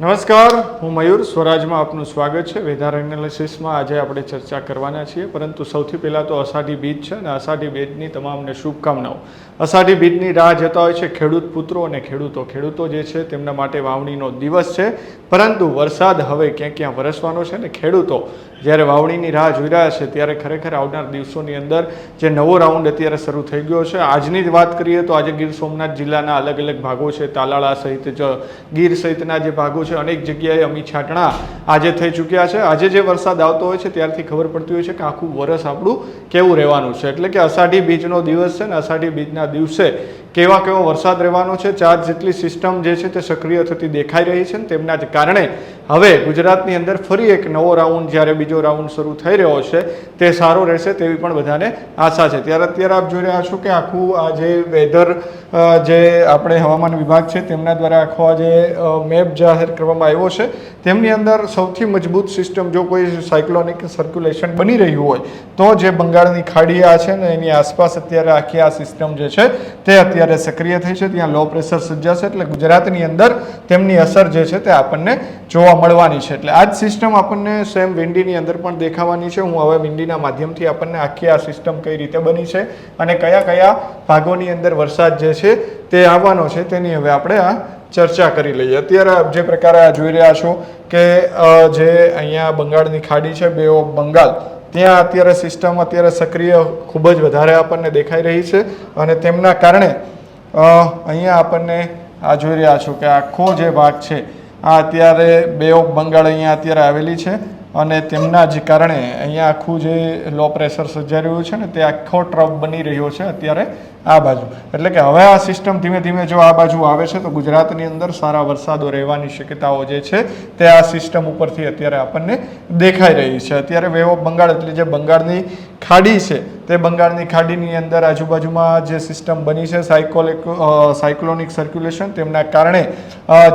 નમસ્કાર, હું મયુર. સ્વરાજમાં આપનું સ્વાગત છે. વેધર એનાલિસિસમાં આજે આપણે ચર્ચા કરવાના છીએ, પરંતુ સૌથી પહેલાં તો અષાઢી બીજ છે અને અષાઢી બીજની તમામને શુભકામનાઓ. અષાઢી બીજની રાહ જોતા હોય છે ખેડૂત પુત્રો અને ખેડૂતો જે છે તેમના માટે વાવણીનો દિવસ છે, પરંતુ વરસાદ હવે ક્યાં ક્યાં વરસવાનો છે ને ખેડૂતો જ્યારે વાવણીની રાહ જોઈ રહ્યા છે ત્યારે ખરેખર આવનાર દિવસોની અંદર જે નવો રાઉન્ડ અત્યારે શરૂ થઈ ગયો છે. આજની જ વાત કરીએ તો આજે ગીર સોમનાથ જિલ્લાના અલગ અલગ ભાગો છે, તાલાળા સહિત ગીર સહિતના જે ભાગો છે અનેક જગ્યાએ અમી છાંટણા આજે થઈ ચૂક્યા છે. આજે જે વરસાદ આવતો હોય છે ત્યારથી ખબર પડતી હોય છે કે આખું વરસ આપણું કેવું રહેવાનું છે. એટલે કે અષાઢી બીજનો દિવસ છે ને અષાઢી બીજના દિવસે કેવો વરસાદ રહેવાનો છે. 4 જેટલી સિસ્ટમ જે છે તે સક્રિય થતી દેખાઈ રહી છે, તેમના જ કારણે હવે ગુજરાતની અંદર ફરી એક નવો રાઉન્ડ જ્યારે બીજો રાઉન્ડ શરૂ થઈ રહ્યો છે તે સારો રહેશે તેવી પણ બધાને આશા છે. અત્યારે આપ જોઈ રહ્યા છો કે આખું આ જે વેધર જે આપણે હવામાન વિભાગ છે તેમના દ્વારા આખો આ જે મેપ જાહેર કરવામાં આવ્યો છે તેમની અંદર સૌથી મજબૂત સિસ્ટમ જો કોઈ સાયક્લોનિક સર્ક્યુલેશન બની રહ્યું હોય તો જે બંગાળની ખાડી આ છે ને એની આસપાસ અત્યારે આખી આ સિસ્ટમ જે છે તે અત્યારે સક્રિય થઈ છે. ત્યાં લો પ્રેશર સર્જાશે એટલે ગુજરાતની અંદર તેમની અસર જે છે તે આપણને જોવા મળવાની છે. એટલે આ જ સિસ્ટમ આપણને સેમ વિંડીની અંદર પણ દેખાવાની છે. હું હવે વિંડીના માધ્યમથી આપણને આખી આ સિસ્ટમ કઈ રીતે બની છે અને કયા કયા ભાગોની અંદર વરસાદ જે છે તે આવવાનો છે તેની હવે આપણે આ ચર્ચા કરી લઈએ. અત્યારે આપ જે પ્રકારે આ જોઈ રહ્યા છો કે જે અહીંયા બંગાળની ખાડી છે, બે ઓફ બંગાળ, ત્યાં અત્યારે સિસ્ટમ અત્યારે સક્રિય ખૂબ જ વધારે આપણને દેખાઈ રહી છે અને તેમના કારણે અહીંયા આપણને આ જોઈ રહ્યા છો કે આખો જે ભાગ છે આ અત્યારે બે ઓફ બંગાળ અહીંયા અત્યારે આવેલી છે અને તેમના જ કારણે અહીંયા આખું જે લો પ્રેશર સર્જાઈ રહ્યું છે ને તે આખો ટ્રફ બની રહ્યો છે અત્યારે આ બાજુ. એટલે કે હવે આ સિસ્ટમ ધીમે ધીમે જો આ બાજુ આવે છે તો ગુજરાતની અંદર સારા વરસાદો રહેવાની શક્યતાઓ જે છે તે આ સિસ્ટમ ઉપરથી અત્યારે આપણને દેખાઈ રહી છે. અત્યારે વે ઓફ બંગાળ એટલે જે બંગાળની ખાડી છે તે બંગાળની ખાડીની અંદર આજુબાજુમાં જે સિસ્ટમ બની છે સાયક્લોનિક સર્ક્યુલેશન, તેમના કારણે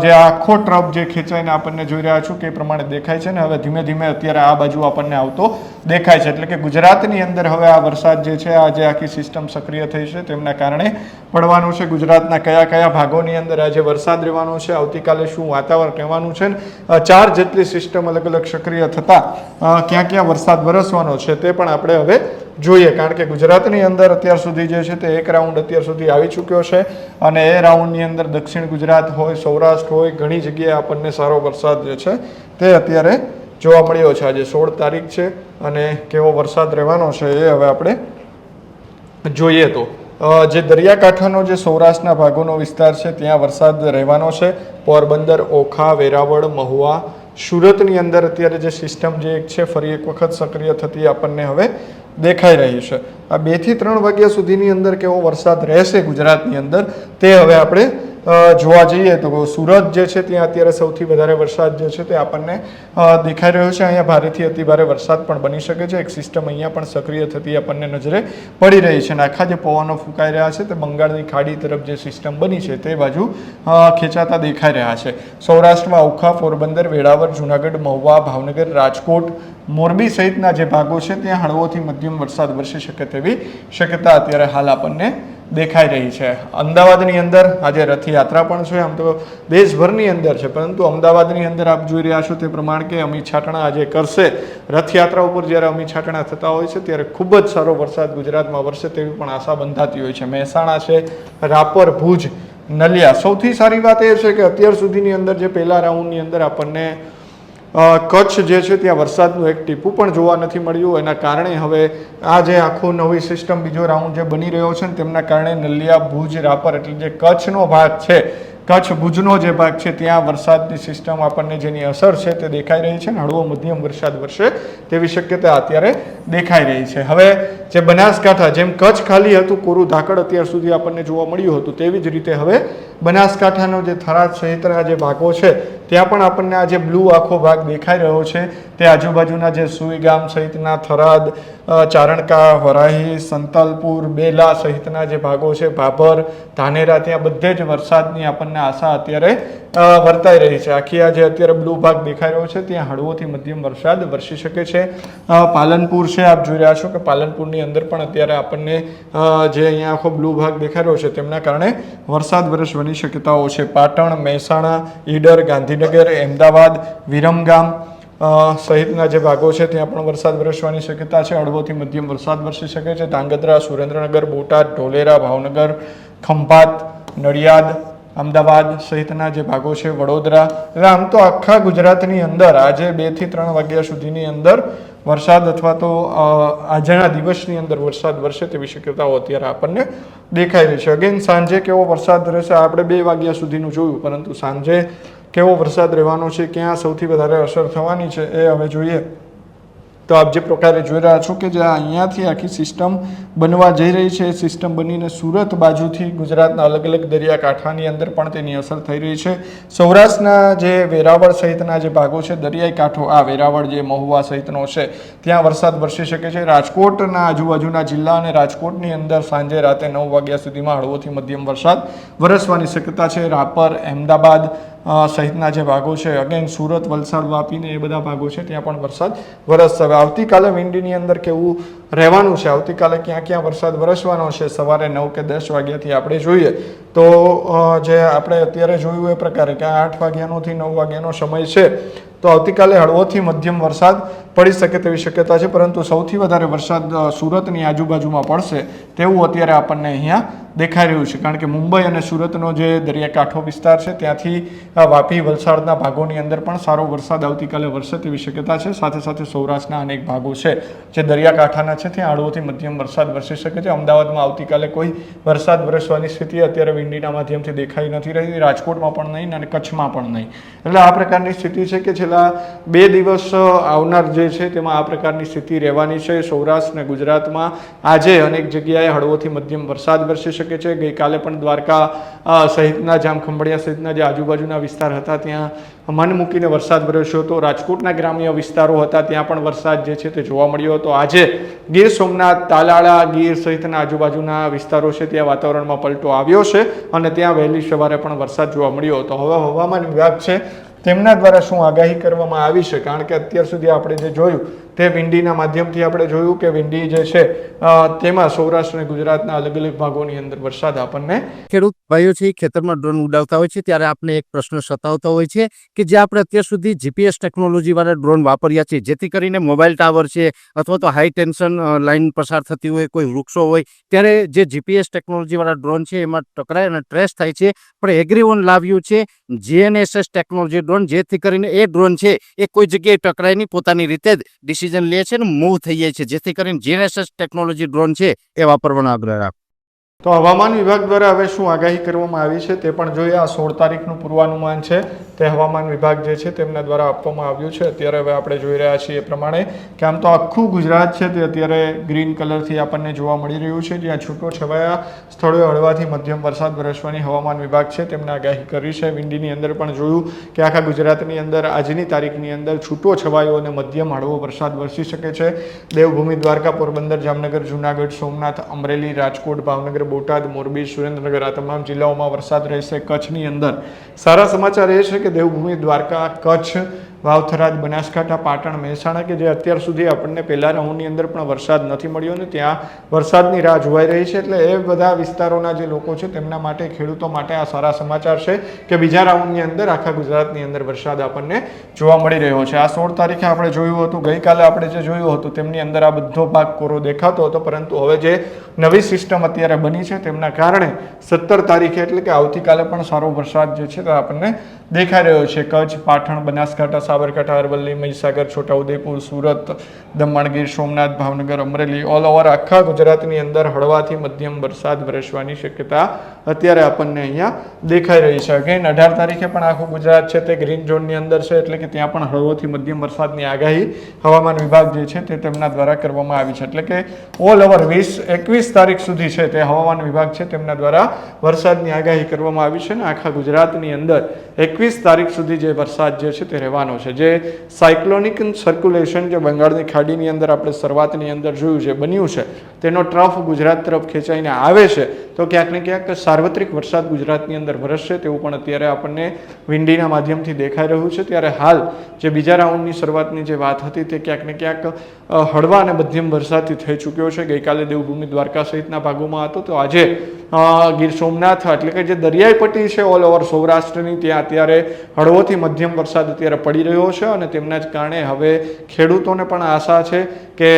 જે આખો ટ્રફ જે ખેંચાઈને આપણને જોઈ રહ્યા છો કે એ પ્રમાણે દેખાય છે ને હવે ધીમે ધીમે અત્યારે આ બાજુ આપણને આવતો દેખાય છે. એટલે કે ગુજરાતની અંદર હવે આ વરસાદ જે છે આ જે આખી સિસ્ટમ સક્રિય થઈ છે તેમના કારણે પડવાનું છે. ગુજરાતના કયા કયા ભાગોની અંદર આજે વરસાદ રહેવાનો છે, આવતીકાલે શું વાતાવરણ રહેવાનું છે, 4 જેટલી સિસ્ટમ અલગ અલગ સક્રિય થતા ક્યાં ક્યાં વરસાદ વરસવાનો છે તે પણ આપણે હવે જોઈએ. કારણ કે ગુજરાતની અંદર અત્યાર સુધી જે છે તે એક રાઉન્ડ અત્યાર સુધી આવી ચૂક્યો છે અને એ રાઉન્ડની અંદર દક્ષિણ ગુજરાત હોય, સૌરાષ્ટ્ર હોય, ઘણી જગ્યાએ આપણને સારો વરસાદ જે છે તે અત્યારે જોવા મળ્યો છે. આજે 16 તારીખ છે અને કેવો વરસાદ રહેવાનો છે એ હવે આપણે જોઈએ. તો જે દરિયાકાંઠાનો જે સૌરાષ્ટ્રના ભાગોનો વિસ્તાર છે ત્યાં વરસાદ રહેવાનો છે. પોરબંદર, ઓખા, વેરાવળ, મહુવા, સુરતની અંદર અત્યારે જે સિસ્ટમ જે એક છે ફરી એક વખત સક્રિય થતી આપણને હવે દેખાઈ રહી છે. આ 2 થી 3 વાગ્યા સુધીની અંદર કેવો વરસાદ રહેશે ગુજરાતની અંદર તે હવે આપણે જોવા જઈએ તો સુરત જે છે ત્યાં અત્યારે સૌથી વધારે વરસાદ જે છે તે આપણને દેખાઈ રહ્યો છે. અહીંયા ભારેથી અતિ ભારે વરસાદ પણ બની શકે છે. એક સિસ્ટમ અહીંયા પણ સક્રિય થતી આપણને નજરે પડી રહી છે અને આખા જે પવનો ફૂંકાઈ રહ્યા છે તે બંગાળની ખાડી તરફ જે સિસ્ટમ બની છે તે બાજુ ખેંચાતા દેખાઈ રહ્યા છે. સૌરાષ્ટ્રમાં ઓખા, પોરબંદર, વેરાવળ, જુનાગઢ, મહુવા, ભાવનગર, રાજકોટ, મોરબી સહિતના જે ભાગો છે ત્યાં હળવોથી મધ્યમ વરસાદ વરસી શકે તેવી શક્યતા અત્યારે હાલ આપણને દેખાઈ રહી છે. અમદાવાદની અંદર આજે રથયાત્રા પણ છે. આમ તો દેશભરની અંદર છે, પરંતુ અમદાવાદની અંદર આપ જોઈ રહ્યા છો તે પ્રમાણે કે અમી છાંટણા આજે કરશે. રથયાત્રા ઉપર જ્યારે અમી છાંટણા થતા હોય છે ત્યારે ખૂબ જ સારો વરસાદ ગુજરાતમાં વરસે તેવી પણ આશા બંધાતી હોય છે. મહેસાણા છે, રાપર, ભુજ, નલિયા. સૌથી સારી વાત એ છે કે અત્યાર સુધીની અંદર જે પહેલા રાઉન્ડની અંદર આપણને કચ્છ જે છે ત્યાં વરસાદનું એક ટીપું પણ જોવા નથી મળ્યું. એના કારણે હવે આ જે આખું નવી સિસ્ટમ બીજો રાઉન્ડ જે બની રહ્યો છે ને તેમના કારણે નલિયા, ભુજ, રાપર એટલે જે કચ્છનો ભાગ છે, કચ્છ ભુજનો જે ભાગ છે ત્યાં વરસાદની સિસ્ટમ આપણને જેની અસર છે તે દેખાઈ રહી છે ને હળવો મધ્યમ વરસાદ વરસે તેવી શક્યતા અત્યારે દેખાઈ રહી છે. હવે જે બનાસકાંઠા, જેમ કચ્છ ખાલી હતું, કોરું ધાકડ અત્યાર સુધી આપણને જોવા મળ્યું હતું, તેવી જ રીતે હવે બનાસકાંઠાનો જે થરાદ સહિતના જે ભાગો છે ત્યાં પણ આપણને આ જે બ્લુ આખો ભાગ દેખાઈ રહ્યો છે તે આજુબાજુના જે સુઈગામ સહિતના થરાદ, ચારણકા, વરાહી, સંતલપુર, બેલા સહિતના જે ભાગો છે, ભાભર, ધાનેરા, ત્યાં બધે જ વરસાદની આપણને આપણને આશા અત્યારે વર્તાઈ રહી છે. આખી આ જે અત્યારે બ્લુ ભાગ દેખાઈ રહ્યો છે ત્યાં હળવોથી મધ્યમ વરસાદ વરસી શકે છે. પાલનપુર છે, આપ જોઈ રહ્યા છો કે પાલનપુરની અંદર પણ અત્યારે આપણને જે અહીંયા આખો બ્લુ ભાગ દેખાઈ રહ્યો છે તેમના કારણે વરસાદ વરસવાની શક્યતાઓ છે. પાટણ, મહેસાણા, ઈડર, ગાંધીનગર, અમદાવાદ, વિરમગામ સહિતના જે ભાગો છે ત્યાં પણ વરસાદ વરસવાની શક્યતા છે. હળવોથી મધ્યમ વરસાદ વરસી શકે છે. ધાંગધ્રા, સુરેન્દ્રનગર, બોટાદ, ઢોલેરા, ભાવનગર, ખંભાત, નડિયાદ, અમદાવાદ સહિતના જે ભાગો છે, વડોદરા, એટલે આમ તો આખા ગુજરાતની અંદર આજે 2 થી 3 વાગ્યા સુધીની અંદર વરસાદ અથવા તો આજના દિવસની અંદર વરસાદ વરસે તેવી શક્યતાઓ અત્યારે આપણને દેખાઈ રહી છે. અગેન સાંજે કેવો વરસાદ રહેશે આપણે 2 વાગ્યા સુધીનું જોયું, પરંતુ સાંજે કેવો વરસાદ રહેવાનો છે, ક્યાં સૌથી વધારે અસર થવાની છે એ હવે જોઈએ. તો આપ જે પ્રકારે જોઈ રહ્યા છો કે જે અહીંયાથી આખી સિસ્ટમ બનવા જઈ રહી છે, એ સિસ્ટમ બનીને સુરત બાજુથી ગુજરાતના અલગ અલગ દરિયાકાંઠાની અંદર પણ તેની અસર થઈ રહી છે. સૌરાષ્ટ્રના જે વેરાવળ સહિતના જે ભાગો છે, દરિયાઈ કાંઠો આ વેરાવળ જે મહુવા સહિતનો છે ત્યાં વરસાદ વરસી શકે છે. રાજકોટના આજુબાજુના જિલ્લા અને રાજકોટની અંદર સાંજે રાતે 9 વાગ્યા સુધીમાં હળવોથી મધ્યમ વરસાદ વરસવાની શક્યતા છે. રાપર, અમદાવાદ સહિતના જે ભાગો છે, અગેન સુરત, વલસાડ, વાપી ને એ બધા ભાગો છે ત્યાં પણ વરસાદ વરસશે. આવતીકાલે વિંડીની અંદર કેવું રહેવાનું છે, આવતીકાલે ક્યાં ક્યાં વરસાદ વરસવાનો છે, સવારે 9 કે 10 વાગ્યાથી આપણે જોઈએ તો જે આપણે અત્યારે જોયું એ પ્રકારે કે 8 વાગ્યાનોથી 9 વાગ્યાનો સમય છે તો આવતીકાલે હળવોથી મધ્યમ વરસાદ પડી શકે તેવી શક્યતા છે. પરંતુ સૌથી વધારે વરસાદ સુરતની આજુબાજુમાં પડશે તેવું અત્યારે આપણને અહીંયા દેખાઈ રહ્યું છે, કારણ કે મુંબઈ અને સુરતનો જે દરિયાકાંઠો વિસ્તાર છે ત્યાંથી વાપી, વલસાડના ભાગોની અંદર પણ સારો વરસાદ આવતીકાલે વરસે તેવી શક્યતા છે. સાથે સાથે સૌરાષ્ટ્રના અનેક ભાગો છે જે દરિયાકાંઠાના છે ત્યાં હળવોથી મધ્યમ વરસાદ વરસી શકે છે. અમદાવાદમાં આવતીકાલે કોઈ વરસાદ વરસવાની સ્થિતિ અત્યારે વિંડીના માધ્યમથી દેખાઈ નથી રહી, રાજકોટમાં પણ નહીં અને કચ્છમાં પણ નહીં. એટલે આ પ્રકારની સ્થિતિ છે કે છેલ્લા 2 દિવસ આવનાર જે છે તેમાં આ પ્રકારની સ્થિતિ રહેવાની છે. સૌરાષ્ટ્ર અને ગુજરાતમાં આજે અનેક જગ્યાએ હળવોથી મધ્યમ વરસાદ વરસી શકે છે. ગઈકાલે પણ દ્વારકા સહિતના જામખંભાળિયા સહિતના જે આજુબાજુના વિસ્તાર હતા ત્યાં મન મૂકીને વરસાદ વરસ્યો હતો. રાજકોટના ગ્રામ્ય વિસ્તારો હતા ત્યાં પણ વરસાદ જે છે તે જોવા મળ્યો હતો. આજે ગીર સોમનાથ, તાલાળા, ગીર સહિતના આજુબાજુના વિસ્તારો છે ત્યાં વાતાવરણમાં પલટો આવ્યો છે અને ત્યાં વહેલી સવારે પણ વરસાદ જોવા મળ્યો હતો. હવે હવામાન વિભાગ છે તેમના દ્વારા શું આગાહી કરવામાં આવી છે, કારણ કે અત્યાર સુધી આપણે જે જોયું તે વિંડીના માધ્યમથી આપણે જોયું કે વિંડી જે છે તેમાં સૌરાષ્ટ્ર અને ગુજરાતના અલગ અલગ ભાગોની અંદર વરસાદ આપણને ખેડૂત ભાઈઓ છે ખેતરમાં ડ્રોન ઉડાવતા હોય છે ત્યારે આપણે એક પ્રશ્ન સતાવતો હોય છે કે જે આપણે અત્યાર સુધી જીપીએસ ટેકનોલોજી વાળા ડ્રોન વાપર્યા છે, જેથી કરીને મોબાઈલ ટાવર છે અથવા તો હાઈ ટેન્શન લાઈન પસાર થતી હોય, કોઈ વૃક્ષો હોય, ત્યારે જે જીપીએસ ટેકનોલોજી વાળા ડ્રોન છે એમાં ટકરાય અને ટ્રેસ થાય છે. પણ એગ્રીવોન લાવ્યું છે GNSS ટેકનોલોજી ડ્રોન, જેથી કરીને એ ડ્રોન છે એ કોઈ જગ્યાએ ટકરાય નહીં, પોતાની રીતે જ ડિસિઝન લે છે ને મૂવ થઈ જાય છે, જેથી કરીને GNSS ટેકનોલોજી ડ્રોન છે એ વાપરવાનો આગ્રહ રાખો. તો હવામાન વિભાગ દ્વારા હવે શું આગાહી કરવામાં આવી છે તે પણ જોઈએ. આ 16 તારીખનું પૂર્વાનુમાન છે તે હવામાન વિભાગ જે છે તેમના દ્વારા આપવામાં આવ્યું છે. અત્યારે હવે આપણે જોઈ રહ્યા છીએ એ પ્રમાણે કે આમ તો આખું ગુજરાત છે તે અત્યારે ગ્રીન કલરથી આપણને જોવા મળી રહ્યું છે, જ્યાં છૂટો છવાયા સ્થળોએ હળવાથી મધ્યમ વરસાદ વરસવાની હવામાન વિભાગ છે તેમણે આગાહી કરી છે. વિંડીની અંદર પણ જોયું કે આખા ગુજરાતની અંદર આજની તારીખની અંદર છૂટો છવાયો અને મધ્યમ હળવો વરસાદ વરસી શકે છે. દેવભૂમિ, દ્વારકા, પોરબંદર, જામનગર, જૂનાગઢ, સોમનાથ, અમરેલી, રાજકોટ, ભાવનગર, બોટાદ, મોરબી, સુરેન્દ્રનગર આ તમામ જિલ્લાઓમાં વરસાદ રહેશે. કચ્છની અંદર સારા સમાચાર એ છે કે દેવભૂમિ, દ્વારકા, કચ્છ, વાવથરાદ, બનાસકાંઠા, પાટણ, મહેસાણા કે જે અત્યાર સુધી આપણને પહેલા રાઉન્ડની અંદર પણ વરસાદ નથી મળ્યો ને ત્યાં વરસાદની રાહ જોવાઈ રહી છે. એટલે એ બધા વિસ્તારોના જે લોકો છે તેમના માટે, ખેડૂતો માટે આ સારા સમાચાર છે કે બીજા રાઉન્ડની અંદર આખા ગુજરાતની અંદર વરસાદ આપણને જોવા મળી રહ્યો છે. આ 16 તારીખે આપણે જોયું હતું, ગઈકાલે આપણે જે જોયું હતું તેમની અંદર આ બધો ભાગ કોરો દેખાતો હતો, પરંતુ હવે જે નવી સિસ્ટમ અત્યારે બની છે તેમના કારણે 17 તારીખે એટલે કે આવતીકાલે પણ સારો વરસાદ જે છે તે આપણને દેખાઈ રહ્યો છે. કચ્છ, પાટણ, બનાસકાંઠા, સાબરકાંઠા, અરવલ્લી, મહીસાગર, છોટાઉદેપુર, સુરત, દમણ, ગીર સોમનાથ, ભાવનગર, અમરેલી ઓલ ઓવર આખા ગુજરાતની અંદર હળવાથી મધ્યમ વરસાદ વરસવાની શક્યતા અત્યારે આપણને અહીંયા દેખાઈ રહી છે. અગેન 18 તારીખે પણ આખું ગુજરાત છે તે ગ્રીન ઝોનની અંદર છે, એટલે કે ત્યાં પણ હળવોથી મધ્યમ વરસાદની આગાહી હવામાન વિભાગ જે છે તે તેમના દ્વારા કરવામાં આવી છે. એટલે કે ઓલ ઓવર 21 તારીખ સુધી છે તે હવામાન વિભાગ છે તેમના દ્વારા વરસાદની આગાહી કરવામાં આવી છે અને આખા ગુજરાતની અંદર 21 તારીખ સુધી જે વરસાદ જે છે તે રહેવાનો છે. જે સાયક્લોનિક સર્ક્યુલેશન જે બંગાળની ખાડીની અંદર આપણે શરૂઆતની અંદર જોયું છે, બન્યું છે, તેનો ટ્રફ ગુજરાત તરફ ખેંચાઈને આવે છે, તો ક્યાંક ને ક્યાંક સાર્વત્રિક વરસાદ ગુજરાતની અંદર વરસશે તેવું પણ અત્યારે આપણને વિંડીના માધ્યમથી દેખાઈ રહ્યું છે. ત્યારે હાલ જે બીજા રાઉન્ડની શરૂઆતની જે વાત હતી તે ક્યાંક ને ક્યાંક હળવા અને મધ્યમ વરસાદથી થઈ ચૂક્યો છે. ગઈકાલે દેવભૂમિ દ્વારકા સહિતના ભાગોમાં હતો, તો આજે ગીર સોમનાથ એટલે કે જે દરિયાઈ પટ્ટી છે ઓલ ઓવર સૌરાષ્ટ્રની, ત્યાં અત્યારે હળવોથી મધ્યમ વરસાદ અત્યારે પડી રહ્યો છે અને તેમના જ કારણે હવે ખેડૂતોને પણ આશા છે કે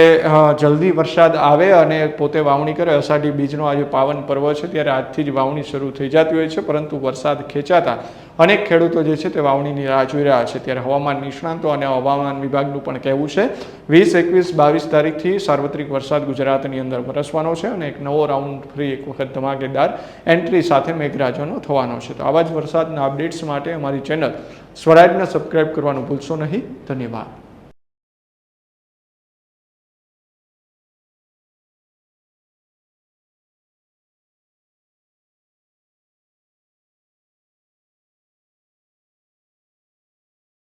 જલ્દી વરસાદ આવે અને પોતે વાવણી કરે. અષાઢી બીજનો આજે પાવન પર્વ છે, ત્યારે આજથી જ વાવણી શરૂ થઈ જતી હોય છે, પરંતુ વરસાદ ખેંચાતા અનેક ખેડૂતો જે છે તે વાવણીની રાહ જોઈ રહ્યા છે. ત્યારે હવામાન નિષ્ણાંતો અને હવામાન વિભાગનું પણ કહેવું છે 20, 21, 22 તારીખથી સાર્વત્રિક વરસાદ ગુજરાતની અંદર વરસવાનો છે અને એક નવો રાઉન્ડ ફરી એક વખત ધમાકેદાર એન્ટ્રી સાથે મેઘરાજાનો થવાનો છે. તો આવા જ વરસાદના અપડેટ્સ માટે અમારી ચેનલ સ્વરાજને સબસ્ક્રાઇબ કરવાનું ભૂલશો નહીં. ધન્યવાદ.